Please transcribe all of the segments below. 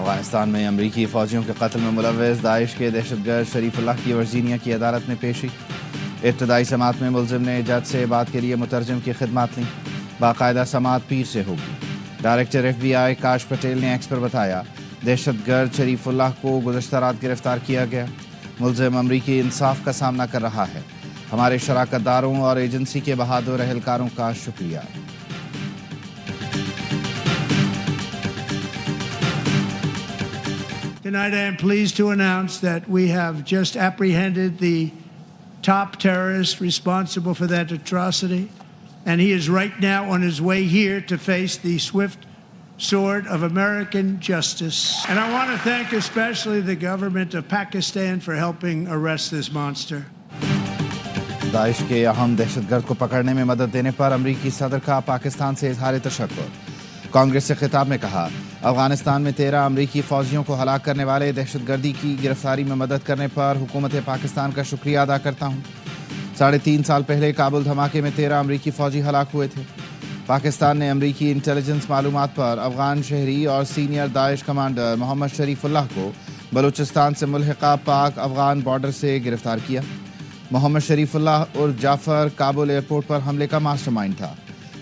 افغانستان میں امریکی فوجیوں کے قتل میں ملوث داعش کے دہشت گرد شریف اللہ کی ورجینیا کی عدالت میں پیشی۔ ابتدائی سماعت میں ملزم نے جج سے بات کے لیے مترجم کی خدمات لیں۔ باقاعدہ سماعت پیر سے ہوگی۔ ڈائریکٹر ایف بی آئی کاش پٹیل نے ایکس پر بتایا، دہشت گرد شریف اللہ کو گزشتہ رات گرفتار کیا گیا۔ ملزم امریکی انصاف کا سامنا کر رہا ہے۔ ہمارے شراکت داروں اور ایجنسی کے بہادر اہلکاروں کا شکریہ۔ Tonight I am pleased to announce that we have just apprehended the top terrorist responsible for that atrocity, and he is right now on his way here to face the swift sword of American justice. And I want to thank especially the government of Pakistan for helping arrest this monster. داعش کے اہم دہشت گرد کو پکڑنے میں مدد دینے پر امریکی صدر کا پاکستان سے اظہار تشکر۔ کانگریس سے خطاب میں کہا، افغانستان میں 13 امریکی فوجیوں کو ہلاک کرنے والے دہشت گردی کی گرفتاری میں مدد کرنے پر حکومت پاکستان کا شکریہ ادا کرتا ہوں۔ 3.5 سال پہلے کابل دھماکے میں 13 امریکی فوجی ہلاک ہوئے تھے۔ پاکستان نے امریکی انٹیلیجنس معلومات پر افغان شہری اور سینئر داعش کمانڈر محمد شریف اللہ کو بلوچستان سے ملحقہ پاک افغان بارڈر سے گرفتار کیا۔ محمد شریف اللہ اور جعفر کابل ایئرپورٹ پر حملے کا ماسٹر مائنڈ تھا۔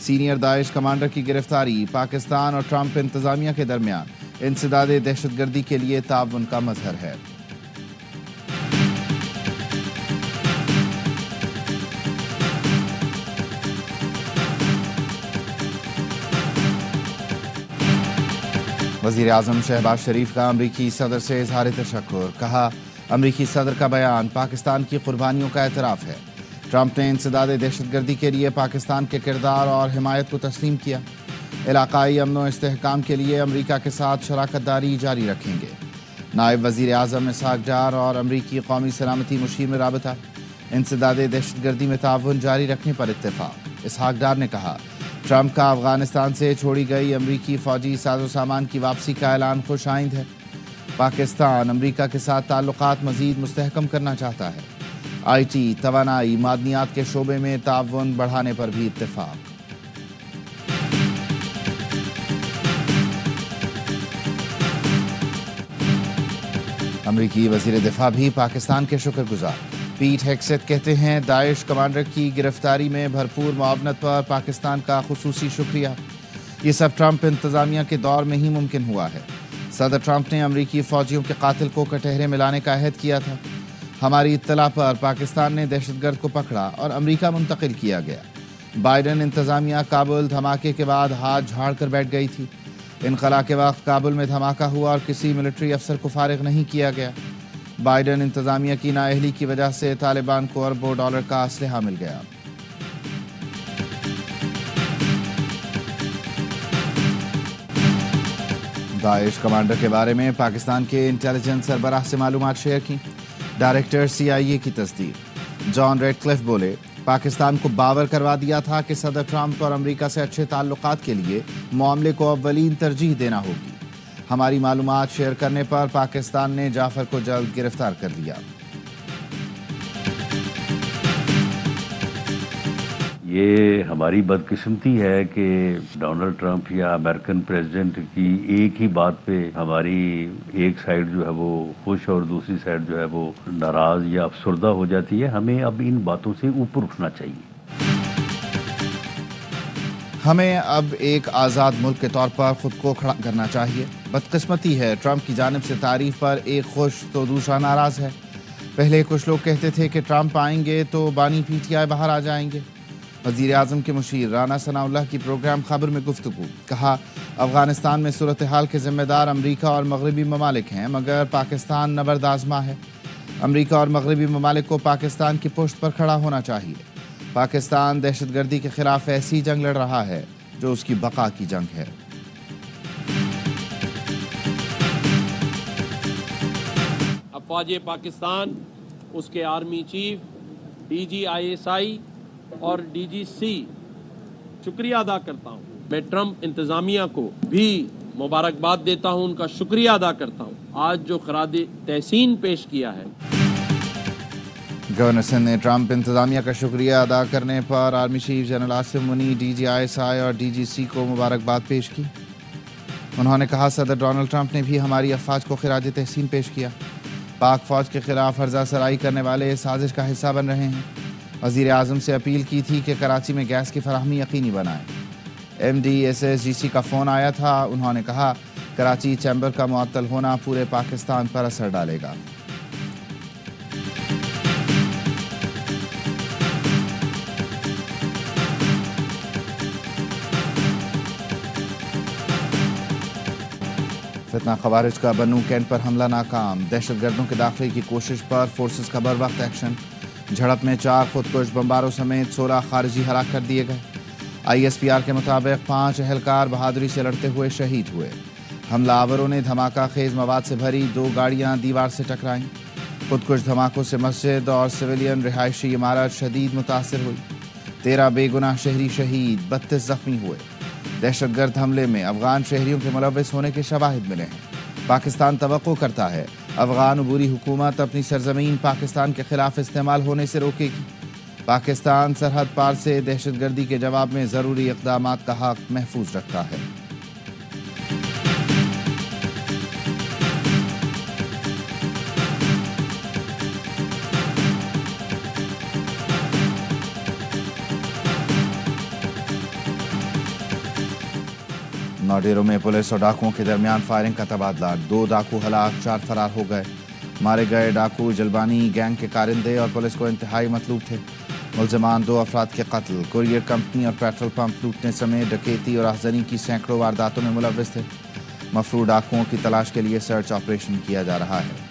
سینئر داعش کمانڈر کی گرفتاری پاکستان اور ٹرمپ انتظامیہ کے درمیان انسداد دہشت گردی کے لیے تعاون کا مظہر ہے۔ وزیر اعظم شہباز شریف کا امریکی صدر سے اظہار تشکر۔ کہا، امریکی صدر کا بیان پاکستان کی قربانیوں کا اعتراف ہے۔ ٹرمپ نے انسداد دہشت گردی کے لیے پاکستان کے کردار اور حمایت کو تسلیم کیا۔ علاقائی امن و استحکام کے لیے امریکہ کے ساتھ شراکت داری جاری رکھیں گے۔ نائب وزیر اعظم اسحاق ڈار اور امریکی قومی سلامتی مشیر میں رابطہ، انسداد دہشت گردی میں تعاون جاری رکھنے پر اتفاق۔ اسحاق ڈار نے کہا، ٹرمپ کا افغانستان سے چھوڑی گئی امریکی فوجی ساز و سامان کی واپسی کا اعلان خوش آئند ہے۔ پاکستان امریکہ کے ساتھ تعلقات مزید مستحکم کرنا چاہتا ہے۔ آئی ٹی، توانائی، معدنیات کے شعبے میں تعاون بڑھانے پر بھی اتفاق۔ امریکی وزیر دفاع بھی پاکستان کے شکر گزار۔ پیٹ ہیگسیت کہتے ہیں، داعش کمانڈر کی گرفتاری میں بھرپور معاونت پر پاکستان کا خصوصی شکریہ۔ یہ سب ٹرمپ انتظامیہ کے دور میں ہی ممکن ہوا ہے۔ صدر ٹرمپ نے امریکی فوجیوں کے قاتل کو کٹہرے میں لانے کا عہد کیا تھا۔ ہماری اطلاع پر پاکستان نے دہشت گرد کو پکڑا اور امریکہ منتقل کیا گیا۔ بائیڈن انتظامیہ کابل دھماکے کے بعد ہاتھ جھاڑ کر بیٹھ گئی تھی۔ انخلا کے وقت کابل میں دھماکہ ہوا اور کسی ملٹری افسر کو فارغ نہیں کیا گیا۔ بائیڈن انتظامیہ کی نااہلی کی وجہ سے طالبان کو اربوں ڈالر کا اسلحہ مل گیا۔ داعش کمانڈر کے بارے میں پاکستان کے انٹیلیجنس سربراہ سے معلومات شیئر کی۔ ڈائریکٹر CIA کی تصدیق۔ جان ریڈ کلف بولے، پاکستان کو باور کروا دیا تھا کہ صدر ٹرمپ اور امریکہ سے اچھے تعلقات کے لیے معاملے کو اولین ترجیح دینا ہوگی۔ ہماری معلومات شیئر کرنے پر پاکستان نے جعفر کو جلد گرفتار کر لیا۔ یہ ہماری بدقسمتی ہے کہ ڈونلڈ ٹرمپ یا امریکن پریزیڈنٹ کی ایک ہی بات پہ ہماری ایک سائیڈ جو ہے وہ خوش اور دوسری سائیڈ جو ہے وہ ناراض یا افسردہ ہو جاتی ہے۔ ہمیں اب ان باتوں سے اوپر اٹھنا چاہیے۔ ہمیں اب ایک آزاد ملک کے طور پر خود کو کھڑا کرنا چاہیے۔ بدقسمتی ہے، ٹرمپ کی جانب سے تعریف پر ایک خوش تو دوسرا ناراض ہے۔ پہلے کچھ لوگ کہتے تھے کہ ٹرمپ آئیں گے تو بانی PTI باہر آ جائیں گے۔ وزیر اعظم کے مشیر رانا ثناء اللہ کی پروگرام خبر میں گفتگو۔ کہا، افغانستان میں صورتحال کے ذمہ دار امریکہ اور مغربی ممالک ہیں، مگر پاکستان نبرد آزما ہے۔ امریکہ اور مغربی ممالک کو پاکستان کی پشت پر کھڑا ہونا چاہیے۔ پاکستان دہشت گردی کے خلاف ایسی جنگ لڑ رہا ہے جو اس کی بقا کی جنگ ہے۔ افواج پاکستان، اس کے آرمی چیف DG ISI اور DGC شکریہ ادا کرتا ہوں۔ میں ٹرمپ انتظامیہ کو بھی مبارکباد دیتا ہوں، ان کا شکریہ ادا کرتا ہوں۔ آج جو خراج تحسین پیش کیا ہے۔ گورنر سندھ نے ٹرمپ انتظامیہ کا شکریہ ادا کرنے پر آرمی چیف جنرل آصف منی، DG ISI اور DGC کو مبارکباد پیش کی۔ انہوں نے کہا صدر ڈونلڈ ٹرمپ نے بھی ہماری افواج کو خراج تحسین پیش کیا۔ پاک فوج کے خلاف ہرزہ سرائی کرنے والے سازش کا حصہ بن رہے ہیں۔ وزیر اعظم سے اپیل کی تھی کہ کراچی میں گیس کی فراہمی یقینی بنائیں۔ MDSSGC کا فون آیا تھا، انہوں نے کہا کراچی چیمبر کا معطل ہونا پورے پاکستان پر اثر ڈالے گا۔ فتنہ خوارج کا بنو کینٹ پر حملہ ناکام، دہشت گردوں کے داخلے کی کوشش پر فورسز کا بر وقت ایکشن۔ جھڑپ میں 4 خودکش بمباروں سمیت 16 خارجی ہلاک کر دیے گئے۔ ISPR کے مطابق 5 اہلکار بہادری سے لڑتے ہوئے شہید ہوئے۔ حملہ آوروں نے دھماکہ خیز مواد سے بھری 2 گاڑیاں دیوار سے ٹکرائیں۔ خودکش دھماکوں سے مسجد اور سویلین رہائشی عمارت شدید متاثر ہوئی۔ 13 بے گناہ شہری شہید، 32 زخمی ہوئے۔ دہشت گرد حملے میں افغان شہریوں کے ملوث ہونے کے شواہد ملے ہیں۔ پاکستان توقع کرتا ہے افغان عبوری حکومت اپنی سرزمین پاکستان کے خلاف استعمال ہونے سے روکے گی۔ پاکستان سرحد پار سے دہشت گردی کے جواب میں ضروری اقدامات کا حق محفوظ رکھتا ہے۔ نوڈیرو میں پولیس اور ڈاکوؤں کے درمیان فائرنگ کا تبادلہ، 2 ڈاکو ہلاک، 4 فرار ہو گئے۔ مارے گئے ڈاکو جلبانی گینگ کے کارندے اور پولیس کو انتہائی مطلوب تھے۔ ملزمان 2 افراد کے قتل، کوریئر کمپنی اور پیٹرول پمپ لوٹنے سمیت ڈکیتی اور راہزنی کی سینکڑوں وارداتوں میں ملوث تھے۔ مفرور ڈاکوؤں کی تلاش کے لیے سرچ آپریشن کیا جا رہا ہے۔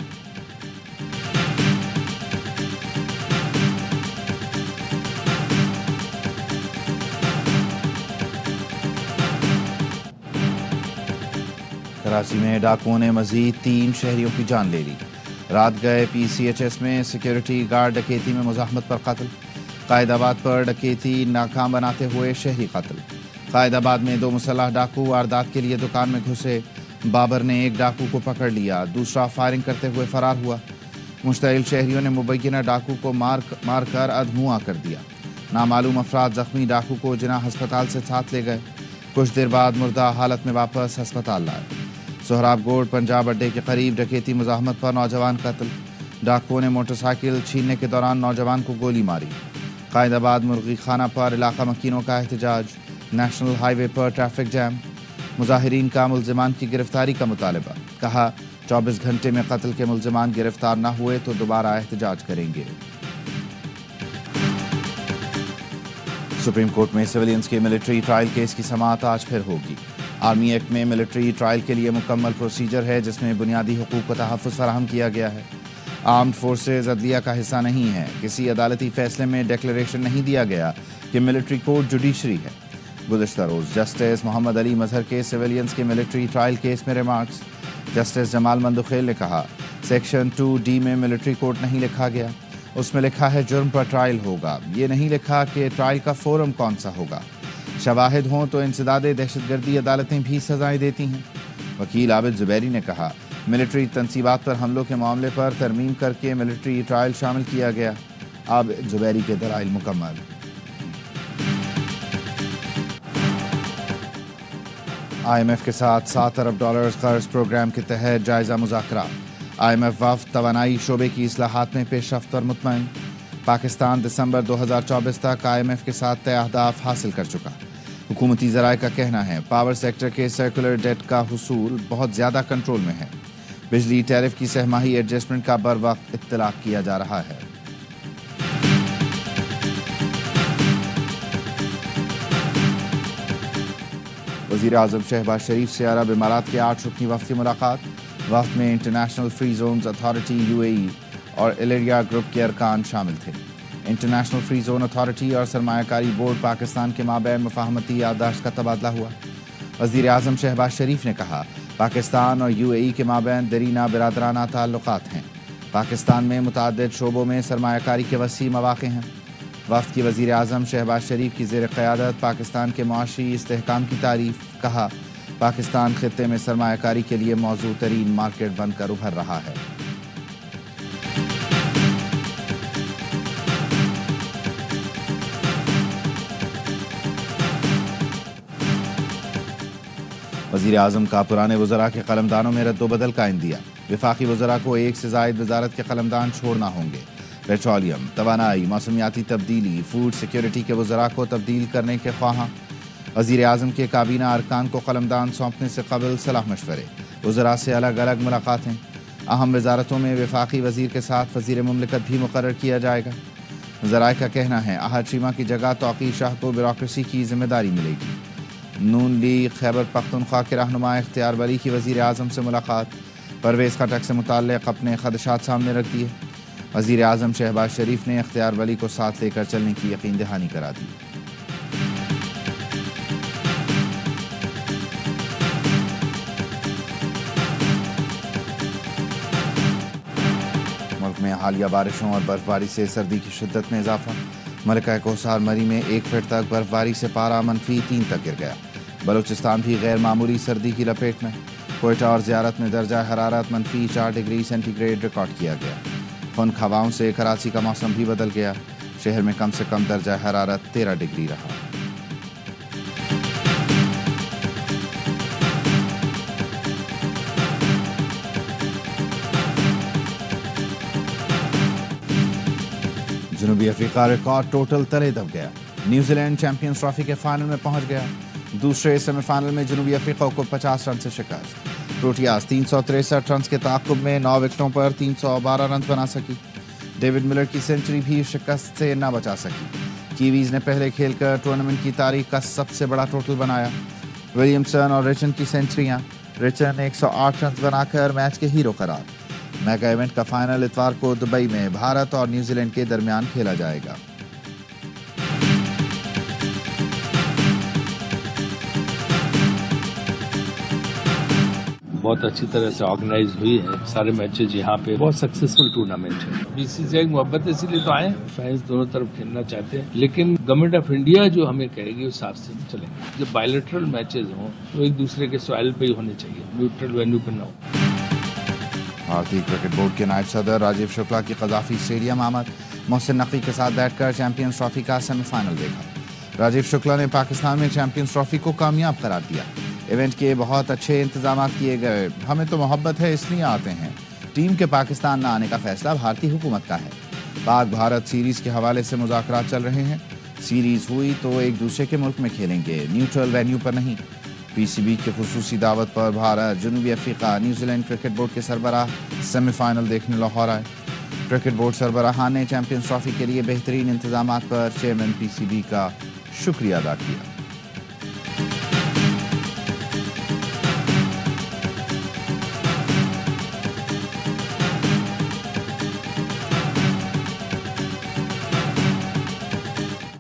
کراچی میں ڈاکوؤں نے مزید 3 شہریوں کی جان لے لی۔ رات گئے PCHS میں سیکیورٹی گارڈ ڈکیتی میں مزاحمت پر قتل۔ قائد آباد پر ڈکیتی ناکام بناتے ہوئے شہری قتل۔ قائد آباد میں 2 مسلح ڈاکو واردات کے لیے دکان میں گھسے، بابر نے 1 ڈاکو کو پکڑ لیا، دوسرا فائرنگ کرتے ہوئے فرار ہوا۔ مشتعل شہریوں نے مبینہ ڈاکو کو مار کر ادھموا کر دیا۔ نامعلوم افراد زخمی ڈاکو کو جناح ہسپتال سے ساتھ لے گئے، کچھ دیر بعد مردہ حالت میں واپس ہسپتال لائے۔ سہراب گوڑ پنجاب اڈے کے قریب ڈکیتی مزاحمت پر نوجوان قتل، ڈاکوؤں نے موٹر سائیکل چھیننے کے دوران نوجوان کو گولی ماری۔ قائد آباد مرغی خانہ پر علاقہ مکینوں کا احتجاج، نیشنل ہائی وے پر ٹریفک جام، مظاہرین کا ملزمان کی گرفتاری کا مطالبہ، کہا 24 گھنٹے میں قتل کے ملزمان گرفتار نہ ہوئے تو دوبارہ احتجاج کریں گے۔ سپریم کورٹ میں سویلینز کے ملٹری ٹرائل کیس کی سماعت آج پھر ہوگی۔ آرمی ایکٹ میں ملٹری ٹرائل کے لیے مکمل پروسیجر ہے جس میں بنیادی حقوق کا تحفظ فراہم کیا گیا ہے۔ آرمڈ فورسز عدلیہ کا حصہ نہیں ہے، کسی عدالتی فیصلے میں ڈکلیریشن نہیں دیا گیا کہ ملٹری کورٹ جوڈیشری ہے۔ گزشتہ روز جسٹس محمد علی مظہر کے سویلینز کے ملٹری ٹرائل کیس میں ریمارکس، جسٹس جمال مندوخیل نے کہا سیکشن 2D میں ملٹری کورٹ نہیں لکھا گیا، اس میں لکھا ہے جرم پر ٹرائل ہوگا، یہ نہیں لکھا کہ ٹرائل کا فورم کون سا ہوگا۔ شواہد ہوں تو انسداد دہشت گردی عدالتیں بھی سزائیں دیتی ہیں۔ وکیل عابد زبیری نے کہا ملٹری تنصیبات پر حملوں کے معاملے پر ترمیم کر کے ملٹری ٹرائل شامل کیا گیا۔ عابد زبیری کے دلائل مکمل۔ IMF کے ساتھ $7 ارب قرض پروگرام کے تحت جائزہ مذاکرات، IMF وفد توانائی شعبے کی اصلاحات میں پیش رفت پر مطمئن۔ پاکستان دسمبر 2024 تک IMF کے ساتھ طے اہداف حاصل کر چکا۔ حکومتی ذرائع کا کہنا ہے پاور سیکٹر کے سرکولر ڈیٹ کا حصول بہت زیادہ کنٹرول میں ہے۔ بجلی ٹیرف کی سہ ماہی ایڈجسٹمنٹ کا بر وقت اطلاق کیا جا رہا ہے۔ وزیر اعظم شہباز شریف سے عرب امارات کے 8 رکنی وفد کی ملاقات، وفد میں international free zones authority UAE اور ایلریا گروپ کے ارکان شامل تھے۔ انٹرنیشنل فری زون اتھارٹی اور سرمایہ کاری بورڈ پاکستان کے مابین مفاہمتی یادداشت کا تبادلہ ہوا۔ وزیر اعظم شہباز شریف نے کہا پاکستان اور UAE کے مابین دیرینہ برادرانہ تعلقات ہیں۔ پاکستان میں متعدد شعبوں میں سرمایہ کاری کے وسیع مواقع ہیں۔ وفد کی وزیر اعظم شہباز شریف کی زیر قیادت پاکستان کے معاشی استحکام کی تعریف، کہا پاکستان خطے میں سرمایہ کاری کے لیے موزوں ترین مارکیٹ بن کر ابھر رہا ہے۔ وزیر اعظم کا پرانے وزراء کے قلمدانوں میں رد و بدل کا عندیہ، وفاقی وزراء کو ایک سے زائد وزارت کے قلمدان چھوڑنا ہوں گے۔ پیٹرولیم، توانائی، موسمیاتی تبدیلی، فوڈ سیکیورٹی کے وزراء کو تبدیل کرنے کے خواہاں۔ وزیر اعظم کے کابینہ ارکان کو قلمدان سونپنے سے قبل صلاح مشورے، وزراء سے الگ الگ ملاقاتیں۔ اہم وزارتوں میں وفاقی وزیر کے ساتھ وزیر مملکت بھی مقرر کیا جائے گا۔ ذرائع کا کہنا ہے احد شیما کی جگہ توقیر شاہ کو بیوروکریسی کی ذمہ داری ملے گی۔ نون لیگ خیبر پختونخوا کے رہنما اختیار ولی کی وزیر اعظم سے ملاقات، پرویز خٹک سے متعلق اپنے خدشات سامنے رکھ دیے۔ وزیر اعظم شہباز شریف نے اختیار ولی کو ساتھ لے کر چلنے کی یقین دہانی کرا دی۔ ملک میں حالیہ بارشوں اور برف باری سے سردی کی شدت میں اضافہ، ملکہ کوثر مری میں 1 فٹ تک برف باری سے پارہ -3 تک گر گیا۔ بلوچستان بھی غیر معمولی سردی کی لپیٹ میں، کوئٹہ اور زیارت میں درجہ حرارت -4 ڈگری سینٹی گریڈ ریکارڈ کیا گیا۔ خنک ہواؤں سے کراچی کا موسم بھی بدل گیا، شہر میں کم سے کم درجہ حرارت 13 ڈگری رہا۔ جنوبی افریقہ ریکارڈ ٹوٹل تلے دب گیا، نیوزی لینڈ چیمپئنز ٹرافی کے فائنل میں پہنچ گیا۔ دوسرے سیمی فائنل میں جنوبی افریقہ کو 50 رن سے شکست۔ پروٹیاز 363 رنز کے تعاقب میں 9 وکٹوں پر 312 رنز بنا سکی۔ ڈیوڈ ملر کی سنچری بھی شکست سے نہ بچا سکی۔ کیویز نے پہلے کھیل کر ٹورنامنٹ کی تاریخ کا سب سے بڑا ٹوٹل بنایا۔ ولیمسن اور ریچن کی سنچریاں، ریچن 108 رنز بنا کر میچ کے ہیرو قرار۔ میگا ایونٹ کا فائنل اتوار کو دبئی میں بھارت اور نیوزی لینڈ کے درمیان کھیلا جائے گا۔ بہت اچھی طرح سے آرگنائز ہوئی ہے، سارے میچز یہاں پہ بہت سکسیسفل ٹورنامنٹ ہے۔ بی سی سی آئی محبت اسی لیے تو آئے ہیں، فینس دونوں طرف کھیلنا چاہتے ہیں، لیکن گورنمنٹ آف انڈیا جو ہمیں کہے گی اس حساب سے چلیں گے۔ جب بائیلیٹرل میچز ہوں تو ایک دوسرے کے سوائل پہ ہی ہونے چاہیے، نیوٹرل وینیو پہ نہ ہو۔ بھارتی کرکٹ بورڈ کے نائب صدر راجیو شکلا کی قذافی اسٹیڈیم آمد، محسن نقوی کے ساتھ بیٹھ کر چیمپئنز ٹرافی کا سیمی فائنل دیکھا۔ راجیو شکلا نے پاکستان میں چیمپئنز ٹرافی کو کامیاب قرار دیا۔ ایونٹ کے بہت اچھے انتظامات کیے گئے، ہمیں تو محبت ہے اس لیے آتے ہیں۔ ٹیم کے پاکستان نہ آنے کا فیصلہ بھارتی حکومت کا ہے۔ پاک بھارت سیریز کے حوالے سے مذاکرات چل رہے ہیں، سیریز ہوئی تو ایک دوسرے کے ملک میں کھیلیں گے، نیوٹرل وینیو پر نہیں۔ پی سی بی کی خصوصی دعوت پر بھارت، جنوبی افریقہ، نیوزی لینڈ کرکٹ بورڈ کے سربراہ سیمی فائنل دیکھنے لاہور آئے۔ کرکٹ بورڈ سربراہان نے چیمپئنز ٹرافی کے لیے بہترین انتظامات پر چیئرمین پی سی بی کا شکریہ ادا کیا۔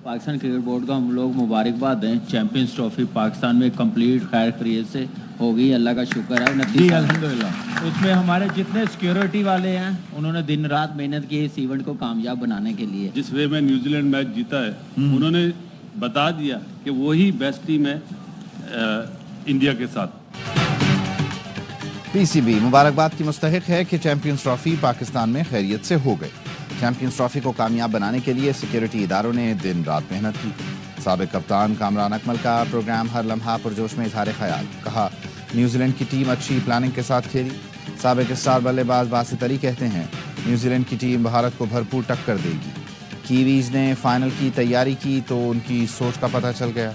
پاکستان کرکٹ بورڈ کو ہم لوگ مبارکباد دیں، چیمپئنز ٹرافی پاکستان میں کمپلیٹ خیر خیریت سے ہو گئی، اللہ کا شکر ہے۔ جی الحمدللہ، اس میں ہمارے جتنے سیکیورٹی والے ہیں انہوں نے دن رات محنت کی اس ایونٹ کو کامیاب بنانے کے لیے۔ جس وے میں نیوزی لینڈ میچ جیتا ہے انہوں نے بتا دیا کہ وہی بیسٹ ٹیم ہے انڈیا کے ساتھ۔ پی سی بی مبارکباد کی مستحق ہے کہ چیمپئنز ٹرافی پاکستان میں خیریت سے ہو گئی۔ چیمپئنز ٹرافی کو کامیاب بنانے کے لیے سیکیورٹی اداروں نے دن رات محنت کی۔ سابق کپتان کامران اکمل کا پروگرام ہر لمحہ پرجوش میں اظہار خیال، کہا نیوزی لینڈ کی ٹیم اچھی پلاننگ کے ساتھ کھیلی۔ سابق اسٹار بلے باز باسط علی کہتے ہیں نیوزی لینڈ کی ٹیم بھارت کو بھرپور ٹکر دے گی۔ کیویز نے فائنل کی تیاری کی تو ان کی سوچ کا پتہ چل گیا۔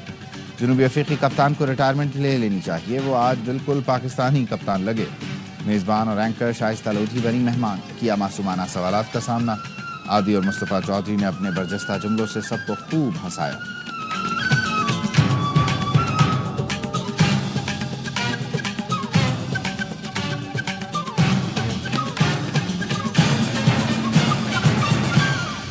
جنوبی افریقی کپتان کو ریٹائرمنٹ لے لینی چاہیے، وہ آج بالکل پاکستانی کپتان لگے۔ میزبان اور اینکر شائستہ لودھی بنی مہمان، کیا معصومانہ سوالات کا سامنا۔ عادی اور مصطفیٰ چودھری نے اپنے برجستہ جملوں سے سب کو خوب ہنسایا۔